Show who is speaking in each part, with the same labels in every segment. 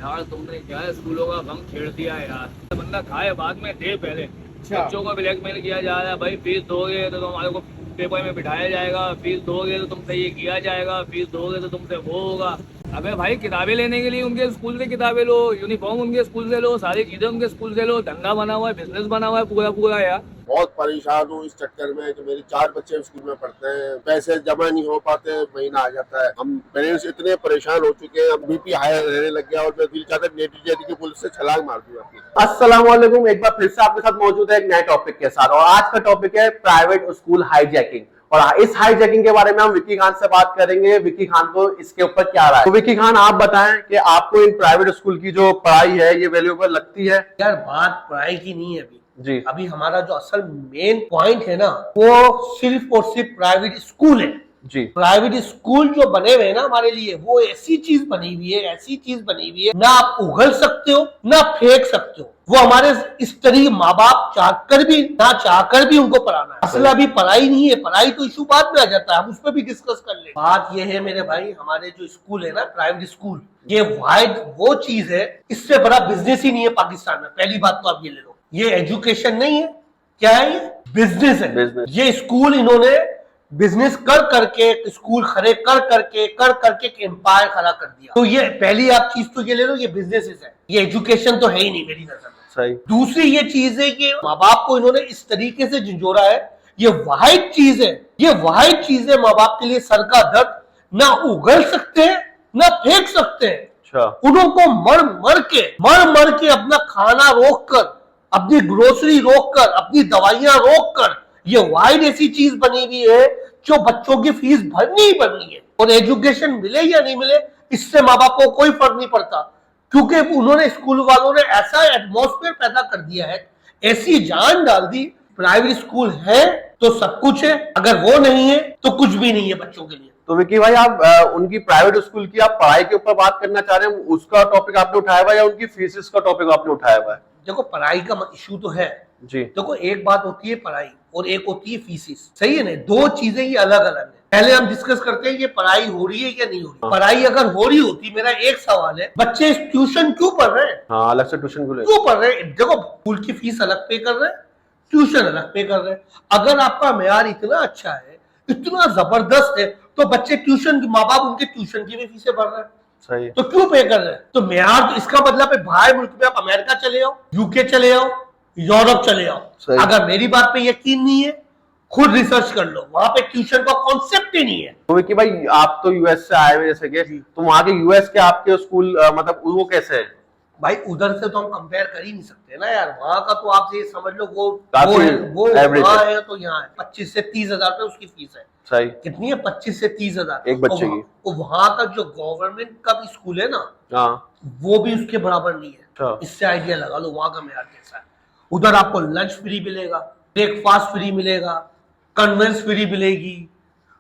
Speaker 1: यार तुमने क्या है स्कूलों का गम छेड़ दिया है यार। बंदा खाए बाद में दे पहले। बच्चों को ब्लैकमेल किया जा रहा है, भाई फीस दोगे तो तुम्हारे को पेपर में बिठाया जाएगा, फीस दोगे तो तुमसे ये किया जाएगा, फीस दोगे तो तुमसे वो होगा। अबे भाई किताबें लेने के लिए उनके स्कूल से किताबें लो, यूनिफॉर्म उनके स्कूल से लो, सारी चीजें उनके स्कूल से लो। धंधा बना हुआ है, बिजनेस बना हुआ है पूरा पूरा यार।
Speaker 2: बहुत परेशान हूँ इस चक्कर में कि मेरे 4 बच्चे स्कूल में पढ़ते हैं, पैसे जमा नहीं हो पाते, महीना आ जाता है। हम पेरेंट्स इतने परेशान हो चुके हैं, अब बीपी हाई रहने लग गया और मैं दिल चाहता है नेटी जेटी की पुलिस से छलांग मार दूं अपनी।
Speaker 3: अस्सलाम वालेकुम, एक बार फिर से आपके साथ मौजूद है एक नए टॉपिक के साथ। और आज का टॉपिक है प्राइवेट स्कूल हाईजैकिंग। और इस हाईजैकिंग के बारे में हम विक्की खान से बात करेंगे। विक्की खान को इसके ऊपर क्या राय है। तो विक्की खान आप बताएं कि आपको इन प्राइवेट स्कूल की जो पढ़ाई है ये वैल्यूएबल लगती है?
Speaker 4: यार बात पढ़ाई की नहीं है अभी
Speaker 3: जी।
Speaker 4: अभी हमारा जो असल मेन पॉइंट है ना वो सिर्फ और सिर्फ प्राइवेट स्कूल है
Speaker 3: जी।
Speaker 4: प्राइवेट स्कूल जो बने हुए हैं ना हमारे लिए, वो ऐसी चीज बनी हुई है, ऐसी चीज बनी हुई है, ना आप उगल सकते हो ना फेंक सकते हो। वो हमारे इस तरीके माँ बाप चाहकर भी उनको पढ़ाना है। असल अभी पढ़ाई नहीं है, पढ़ाई तो इशू बाद में आ जाता है, हम उस पर भी डिस्कस कर ले। बात ये है मेरे भाई, हमारे जो स्कूल है ना प्राइवेट स्कूल, ये वाइड वो चीज है, इससे बड़ा बिजनेस ही नहीं है पाकिस्तान में। पहली बात तो आप ये ले लो, ये एजुकेशन नहीं है, क्या है ये बिजनेस है।
Speaker 3: बिजनेस।
Speaker 4: ये स्कूल इन्होंने बिजनेस कर करके, स्कूल खड़े कर करके एम्पायर खड़ा कर दिया। तो ये पहली आप चीज तो ये ले लो, ये बिजनेस है, ये एजुकेशन तो है ही नहीं मेरी नजर में।
Speaker 3: सही।
Speaker 4: दूसरी ये चीज है कि माँ बाप को इन्होंने इस तरीके से झंझोरा है, ये वाहिद चीज है, ये वाहिद चीज है माँ बाप के लिए सर का दर्द। ना उगल सकते हैं ना फेंक सकते हैं। उनको मर मर के अपना खाना रोक कर, अपनी ग्रोसरी रोक कर, अपनी दवाइयां रोक कर, ये वाइड ऐसी चीज बनी हुई है जो बच्चों की फीस भरनी ही भरनी है। और एजुकेशन मिले या नहीं मिले इससे माँ बाप को कोई फर्क नहीं पड़ता, क्योंकि उन्होंने स्कूल वालों ने ऐसा एटमॉस्फेयर पैदा कर दिया है, ऐसी जान डाल दी। प्राइवेट स्कूल है तो सब कुछ है, अगर वो नहीं है तो कुछ भी नहीं है बच्चों के लिए।
Speaker 3: तो विक्की भाई आप उनकी प्राइवेट स्कूल की आप पढ़ाई के ऊपर बात करना चाह रहे हैं, उसका टॉपिक आपने उठाया हुआ है या उनकी फीसिस का टॉपिक आपने उठाया हुआ है?
Speaker 4: देखो पढ़ाई का इशू तो है
Speaker 3: जी।
Speaker 4: देखो एक बात होती है पढ़ाई और एक होती है फीसिस, सही है ना, दो चीजें ये अलग अलग है। पहले हम डिस्कस करते हैं कि पढ़ाई हो रही है या नहीं हो रही। पढ़ाई अगर हो रही होती, मेरा एक सवाल है, बच्चे ट्यूशन क्यों पढ़ रहे हैं?
Speaker 3: हाँ, अलग से ट्यूशन
Speaker 4: क्यों पढ़ रहे हैं? देखो स्कूल की फीस अलग पे कर रहे हैं, ट्यूशन अलग पे कर रहे हैं। अगर आपका मेयार इतना अच्छा है, इतना जबरदस्त है, तो बच्चे ट्यूशन, माँ बाप उनके ट्यूशन की भी फीसें भर रहे हैं।
Speaker 3: सही।
Speaker 4: तो क्यों पे कर रहे हैं? तो मेयार तो इसका मतलब है बाहर मुल्क में आप अमेरिका चले आओ, यूके चले आओ, यूरोप चले आओ। अगर मेरी बात पे यकीन नहीं है, खुद रिसर्च कर लो, वहां पे ट्यूशन का कॉन्सेप्ट ही नहीं है।
Speaker 3: तो विक्की भाई आप तो यूएस से आए हुए जैसे कि, तो वहाँ के यूएस के आपके स्कूल मतलब वो कैसे है?
Speaker 4: भाई उधर से तो हम कंपेयर कर ही नहीं सकते ना यार। वहां का तो आप ये समझ लो वो
Speaker 3: एवरेज
Speaker 4: वहां है तो यहाँ है। 25 से 30 हजार रुपए उसकी फीस है।
Speaker 3: सही।
Speaker 4: कितनी है? 25 से 30 हजार
Speaker 3: एक बच्चे की।
Speaker 4: तो वहां का जो गवर्नमेंट का भी स्कूल है ना,
Speaker 3: हाँ,
Speaker 4: वो भी उसके बराबर नहीं है। इससे आइडिया लगा लो वहां का मेयार कैसा है। उधर आपको लंच फ्री मिलेगा, ब्रेकफास्ट फ्री मिलेगा, कन्वेंस फ्री मिलेगी।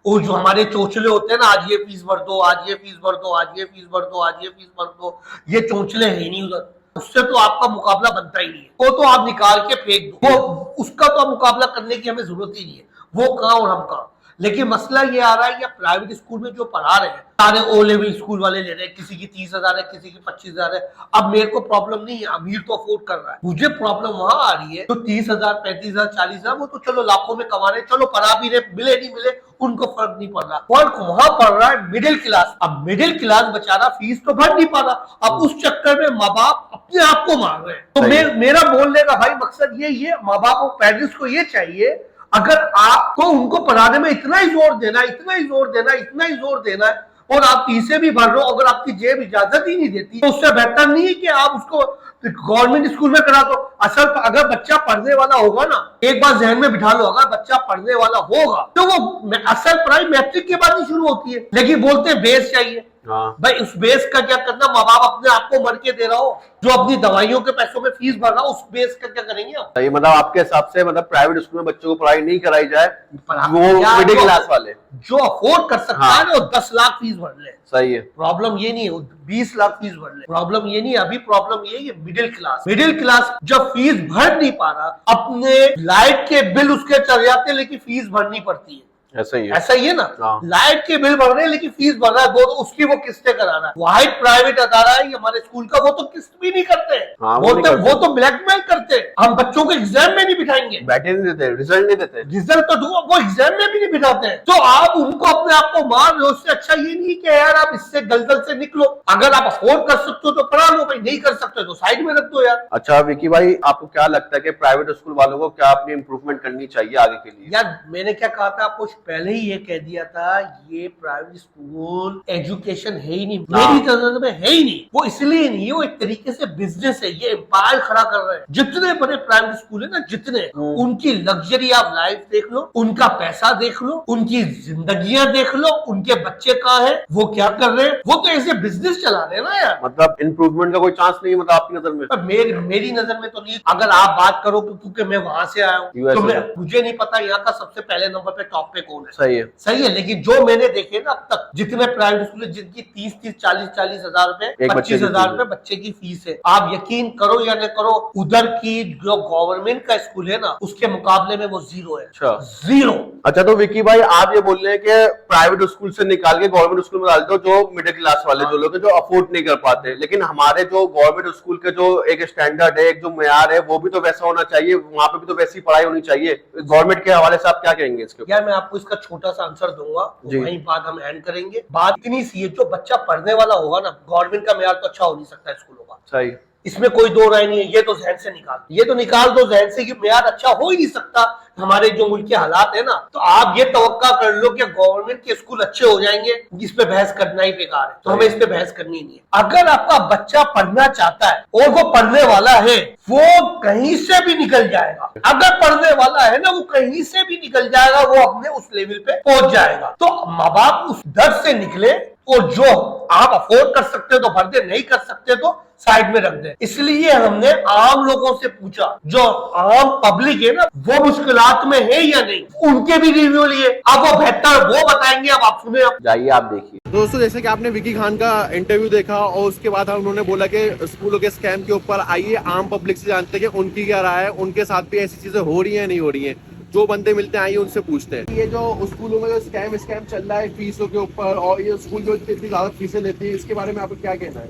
Speaker 4: और जो हमारे चोचले होते हैं ना, आज ये फीस भर दो, आज ये फीस भर दो, आज ये फीस भर दो, आज ये फीस भर दो, ये चोचले है ही नहीं उधर। उससे तो आपका मुकाबला बनता ही नहीं है। वो तो आप निकाल के फेंक दो, वो उसका तो मुकाबला करने की हमें जरूरत ही नहीं है। वो कहाँ और हम कहाँ। लेकिन मसला ये आ रहा है कि प्राइवेट स्कूल में जो पढ़ा रहे हैं, सारे ओ लेवल स्कूल वाले ले रहे हैं, किसी की 30 हजार है, किसी की 25 हजार है। अब मेरे को प्रॉब्लम नहीं है, अमीर तो अफोर्ड कर रहा है, मुझे प्रॉब्लम वहां आ रही है तो 30 हजार, 35 हजार, 40 हजार, वो तो चलो लाखों में कमा रहे, चलो पढ़ा भी रहे, मिले नहीं मिले उनको फर्क नहीं पड़ रहा। फर्क वहां पड़ रहा है मिडिल क्लास। अब मिडिल क्लास बेचारा फीस तो भर नहीं पा रहा, अब उस चक्कर में माँ बाप अपने आप को मार रहे हैं। तो मेरा बोलने का भाई मकसद यही है, माँ बाप और पेरेंट्स को ये चाहिए, अगर आपको उनको पढ़ाने में इतना ही जोर देना, इतना ही जोर देना, इतना ही जोर देना है, और आप फीसें भी भर रहे हो, अगर आपकी जेब इजाजत ही नहीं देती, तो उससे बेहतर नहीं है कि आप उसको गवर्नमेंट स्कूल में करा दो। असल अगर बच्चा पढ़ने वाला होगा ना, एक बार जहन में बिठा लो, अगर बच्चा पढ़ने वाला होगा तो वो असल पढ़ाई मैट्रिक के बाद ही शुरू होती है। लेकिन बोलते हैं बेस चाहिए।
Speaker 3: हाँ।
Speaker 4: भाई उस बेस का क्या करना? माँ बाप अपने आप को मर के दे रहा हो, जो अपनी दवाइयों के पैसों में फीस भर रहा हो, उस बेस का क्या करेंगे आप?
Speaker 3: सही। मतलब आपके हिसाब से मतलब प्राइवेट स्कूल में बच्चों को पढ़ाई नहीं कराई जाए, वो मिडिल क्लास वाले
Speaker 4: जो अफोर्ड कर सकता है ना, वो 10 लाख फीस भर ले।
Speaker 3: सही है।
Speaker 4: प्रॉब्लम ये नहीं है 20 लाख फीस भर ले, प्रॉब्लम ये नहीं है। अभी प्रॉब्लम ये है मिडिल क्लास जब फीस भर नहीं पा रहा, अपने लाइट के बिल उसके चढ़ जाते, लेकिन फीस भरनी पड़ती है।
Speaker 3: ऐसा ही है।
Speaker 4: ऐसा ही है ना।
Speaker 3: हाँ।
Speaker 4: लाइट के बिल भर रहे हैं लेकिन फीस भर रहा है वो तो उसकी वो किस्तें करा रहा है। वाइट प्राइवेट अदारा है हमारे स्कूल का, वो तो किस्त भी नहीं करते।
Speaker 3: हाँ, वो
Speaker 4: तो ब्लैकमेल करते। हम बच्चों को एग्जाम में नहीं बिठाएंगे,
Speaker 3: बैठे नहीं देते, रिजल्ट नहीं देते,
Speaker 4: रिजल्ट तो दो, वो एग्जाम में भी नहीं बिठाते हैं। तो आप उनको अपने आप को मार रहे हो। उससे अच्छा ये नहीं कि यार आप इससे दलदल से निकलो। अगर आप अफोर्ड कर सकते हो तो पढ़ा लो भाई, नहीं कर सकते तो साइड में रख दो यार।
Speaker 3: अच्छा विकी भाई, आपको क्या लगता है कि प्राइवेट स्कूल वालों को क्या अपनी इंप्रूवमेंट करनी चाहिए आगे के लिए?
Speaker 4: यार मैंने क्या कहा था आपको पहले ही, ये कह दिया था ये प्राइवेट स्कूल एजुकेशन है ही नहीं, मेरी नजर में है ही नहीं। वो इसलिए नहीं है, वो एक तरीके से बिजनेस है। ये एम्पायर खड़ा कर रहे हैं। जितने बड़े प्राइवेट स्कूल है ना, जितने, उनकी लग्जरी ऑफ लाइफ देख लो, उनका पैसा देख लो, उनकी जिंदगियां देख लो, उनके बच्चे कहाँ है, वो क्या कर रहे हैं। वो तो ऐसे बिजनेस चला रहे हैं ना यार।
Speaker 3: मतलब इंप्रूवमेंट का कोई चांस नहीं है मतलब आपकी नजर में?
Speaker 4: पर मेरी नजर में तो नहीं। अगर आप बात करो क्योंकि मैं वहां से आया हूँ
Speaker 3: US
Speaker 4: तो
Speaker 3: से।
Speaker 4: मुझे नहीं पता यहाँ का सबसे पहले नंबर पे टॉप पे कौन है।
Speaker 3: सही है,
Speaker 4: सही है, लेकिन जो मैंने देखे ना अब तक, जितने प्राइवेट स्कूल है जिनकी 30-40 हजार रुपए,
Speaker 3: एक बच्चे की
Speaker 4: 25,000
Speaker 3: फीस
Speaker 4: रुपए बच्चे की फीस है। आप यकीन करो या न करो, उधर की जो गवर्नमेंट का स्कूल है ना, उसके मुकाबले में वो जीरो है।
Speaker 3: अच्छा।
Speaker 4: जीरो।
Speaker 3: अच्छा तो विकी भाई, आप ये बोल रहे हैं कि प्राइवेट स्कूल से निकाल के गवर्नमेंट स्कूल में डाल दो जो मिडिल क्लास वाले जो लोग हैं, जो अफोर्ड नहीं कर पाते। लेकिन हमारे जो गवर्नमेंट स्कूल के जो एक स्टैंडर्ड है, एक जो मेयार है, वो भी तो वैसा होना चाहिए। वहां पे भी तो वैसी पढ़ाई होनी चाहिए। गवर्नमेंट के हवाले से आप क्या कहेंगे इसके ऊपर?
Speaker 4: यार मैं आपको इसका छोटा सा आंसर दूंगा,
Speaker 3: जी।
Speaker 4: वही बात हम एंड करेंगे। बात इतनी सी है, जो बच्चा पढ़ने वाला होगा ना, गवर्नमेंट का मेयार तो अच्छा हो नहीं सकता स्कूलों का,
Speaker 3: सही।
Speaker 4: इसमें कोई दो राय नहीं है। ये तो जहन से निकाल, ये तो निकाल दो जहन से कि मेयार अच्छा हो ही नहीं सकता। हमारे जो मुल्क के हालात है ना, तो आप ये तवक्का कर लो कि गवर्नमेंट के स्कूल अच्छे हो जाएंगे, इस पे बहस करना ही बेकार है। तो हमें इस पे बहस करनी नहीं है। अगर आपका बच्चा पढ़ना चाहता है और वो पढ़ने वाला है, वो कहीं से भी निकल जाएगा। अगर पढ़ने वाला है ना, वो कहीं से भी निकल जाएगा, वो अपने उस लेवल पे पहुंच जाएगा। तो माँ बाप उस डर से निकले, और जो आप अफोर्ड कर सकते हो तो भर दे, नहीं कर सकते तो साइड में रख दे। इसलिए हमने आम लोगों से पूछा, जो आम पब्लिक है ना, वो मुश्किलात में है या नहीं, उनके भी रिव्यू लिए। अब वो बेहतर वो बताएंगे, अब आप सुने।
Speaker 3: जाइए आप देखिए।
Speaker 5: दोस्तों, जैसे कि आपने विकी खान का इंटरव्यू देखा और उसके बाद उन्होंने बोला कि स्कूलों के स्कैम के ऊपर आइए आम पब्लिक से जानते हैं कि उनकी क्या राय है, उनके साथ भी ऐसी चीजें हो रही है नहीं हो रही है। जो बंदे मिलते हैं आइए उनसे पूछते हैं। ये जो स्कूलों में जो स्कैम चल रहा है फीसों के ऊपर, और ये स्कूल जो इतनी ज्यादा फीसें लेती है, इसके बारे में आपको क्या कहना है?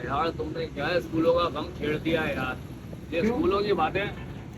Speaker 1: यार तुमने क्या है, स्कूलों का गम छेड़ दिया है यार। ये स्कूलों की बातें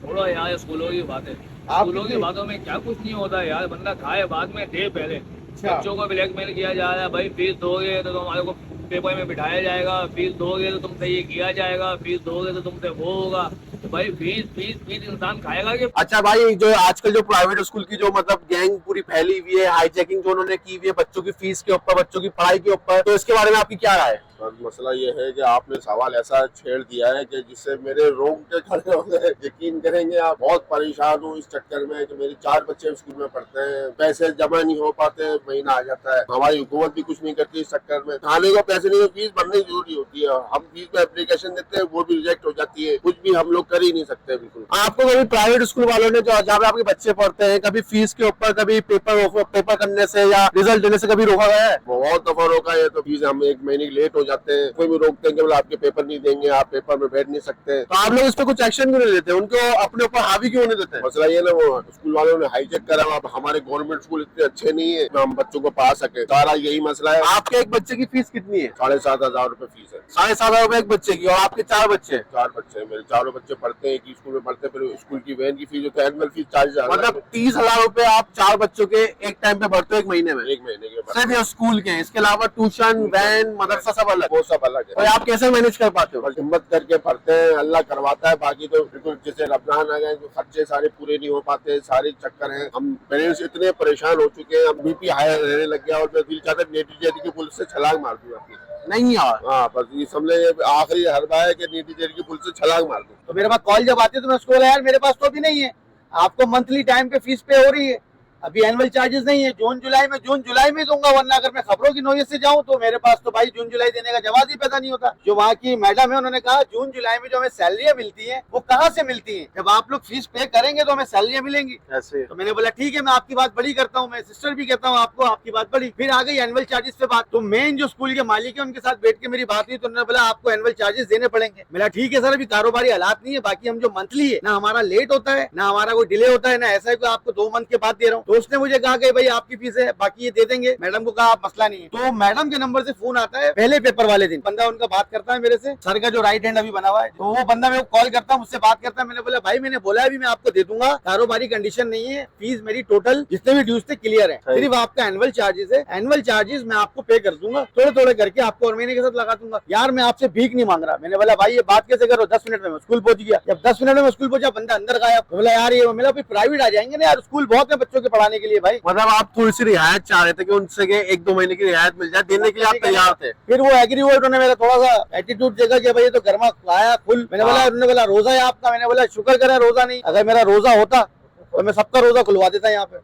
Speaker 1: छोड़ो यार, स्कूलों की बातें। स्कूलों की बातों में क्या कुछ नहीं होता है यार। बंदा खाए बाद में दे पहले। बच्चों को ब्लैकमेल किया जा रहा है, भाई फीस दोगे तो तुम्हारे को पेपर में बिठाया जाएगा, फीस दोगे तो तुमसे ये किया जाएगा, फीस दोगे तो तुमसे वो होगा। तो भाई फीस फीस फीस इंसान खाएगा कि?
Speaker 2: अच्छा भाई, जो आजकल जो प्राइवेट स्कूल की जो मतलब गैंग पूरी फैली हुई है, हाईजैकिंग जो उन्होंने की हुई है बच्चों की फीस के ऊपर, बच्चों की पढ़ाई के ऊपर, तो इसके बारे में आपकी क्या राय है? मसला ये है कि आपने सवाल ऐसा छेड़ दिया है कि जिससे मेरे रोंगटे खड़े हो गए। यकीन करेंगे आप, बहुत परेशान हूँ इस चक्कर में कि मेरे 4 बच्चे स्कूल में पढ़ते हैं, पैसे जमा नहीं हो पाते, महीना आ जाता है। हमारी हुकूमत भी कुछ नहीं करती इस चक्कर में। खाने को पैसे नहीं, फीस भरनी जरूरी होती है। हम फीस में एप्लीकेशन देते हैं, वो भी रिजेक्ट हो जाती है। कुछ भी हम लोग कर ही नहीं सकते बिल्कुल। आपको कभी प्राइवेट स्कूल वालों ने जो जहाँ पे आपके बच्चे पढ़ते हैं, कभी फीस के ऊपर, कभी पेपर करने से या रिजल्ट देने से कभी रोका गया है? बहुत दफा रोका है। तो फीस हम 1 महीने लेट हो जाते हैं, कोई भी रोकते हैं कि आपके पेपर नहीं देंगे, आप पेपर में बैठ नहीं सकते। तो आप लोग इस पे कुछ एक्शन क्यों नहीं लेते? उनको अपने ऊपर हावी क्यों नहीं देते? मसला ये ना, वो स्कूल वालों ने हाईजेक करा। अब हमारे गवर्नमेंट स्कूल इतने अच्छे नहीं है हम बच्चों को पढ़ा सके, सारा यही मसला है। आपके एक बच्चे की फीस कितनी है? 7,500 रुपए फीस है। 7,500 रुपए एक बच्चे की। और आपके 4 बच्चे? 4 बच्चे। मेरे चारों बच्चे पढ़ते हैं एक ही स्कूल में पढ़ते हैं। फिर स्कूल की वैन की फीस जो है, एनुअल फीस 40,000, मतलब 30,000 रुपए आप 4 बच्चों के एक टाइम पे भरते हो, एक महीने में? एक महीने के सिर्फ ये स्कूल के, इसके अलावा ट्यूशन, वैन, मदरसा सब अलग? वो सब अलग है। और आप कैसे मैनेज कर पाते हो? हिम्मत करके पढ़ते हैं, अल्लाह करवाता है। बाकी तो बिल्कुल जैसे रमजान आ गए तो खर्चे सारे पूरे नहीं हो पाते, सारे चक्कर हैं। हम पेरेंट्स इतने परेशान हो चुके हैं, हम बीपी हाई रहने लग गया। और मैं दिल चाहता है नीति जेडी की पुल से छलांग मार दूं अपनी। नहीं यार, हाँ बस ये समझ आखिरी हरबा है कि नीति जेडी की पुल से छलांग मार दूं।
Speaker 6: तो मेरे पास कॉल जब आती है तो मैं उसको बोला, यार मेरे पास तो अभी नहीं है, आपको मंथली टाइम पे फीस पे हो रही है, अभी एनुअल चार्जेस नहीं है, जून जुलाई में दूंगा, वरना अगर मैं खबरों की नोयत से जाऊं तो मेरे पास तो भाई जून जुलाई देने का जवाब ही पैदा नहीं होता। जो वहाँ की मैडम है उन्होंने कहा जून जुलाई में जो हमें सैलरियां मिलती हैं वो कहाँ से मिलती हैं? जब आप लोग फीस पे करेंगे तो हमें सैलरियां मिलेंगी।
Speaker 3: ऐसे
Speaker 6: तो मैंने बोला ठीक है, मैं आपकी बात बड़ी करता हूँ, मैं सिस्टर भी कहता हूँ आपको, आपकी बात बड़ी। फिर आ गई एनुअल चार्जेस पे बात। तो मेन जो स्कूल के मालिक है उनके साथ बैठ के मेरी बात हुई, तो उन्होंने बोला आपको एनुअल चार्जेस देने पड़ेंगे। मेरा ठीक है सर, अभी कारोबारी हालात नहीं है, बाकी हम जो मंथली है ना हमारा लेट होता है, ना हमारा कोई डिले होता है, ना ऐसा है कि आपको 2 मंथ के बाद दे रहा हूँ। तो उसने मुझे कहा कि भाई आपकी फीस है, बाकी ये दे देंगे। मैडम को कहा मसला नहीं है। तो मैडम के नंबर से फोन आता है पहले पेपर वाले दिन, बंदा उनका बात करता है मेरे से, सर का जो राइट हैंड अभी बना हुआ है, तो वो बंदा मेरे को कॉल करता है, मुझसे बात करता है। मैंने बोला भाई मैंने बोला अभी मैं आपको दे दूंगा, कारोबारी कंडीशन नहीं है, फीस मेरी टोटल जितने भी ड्यूज थे क्लियर है, सिर्फ आपका एनुअल चार्जेस है, एनुअल चार्जेस मैं आपको पे कर दूंगा, थोड़े थोड़े करके आपको और महीने के साथ लगा दूंगा। यार मैं आपसे भीख नहीं मांग रहा। मैंने बोला भाई ये बात कैसे करो, 10 मिनट में मैं स्कूल पहुंच गया। जब 10 मिनट में स्कूल पहुंचा बंदा अंदर गायब। बोला यार ये मेरा प्राइवेट आ जाएंगे ना यार, स्कूल बहुत है बच्चों के पढ़ाने के लिए भाई।
Speaker 3: मतलब आप थोड़ी सी रियायत चाह रहे थे कि उनसे के 1-2 महीने की रियायत मिल जाए, देने के लिए आप तैयार थे।
Speaker 6: फिर वो एग्री हुए, उन्होंने मेरा थोड़ा सा एटीट्यूड देखा कि भाई ये तो गर्मा आया फुल। मैंने बोला, उन्होंने बोला रोजा है आपका। मैंने बोला शुक्र करें रोजा नहीं, अगर मेरा रोजा होता तो मैं सबका रोजा खुलवा देता यहाँ पे।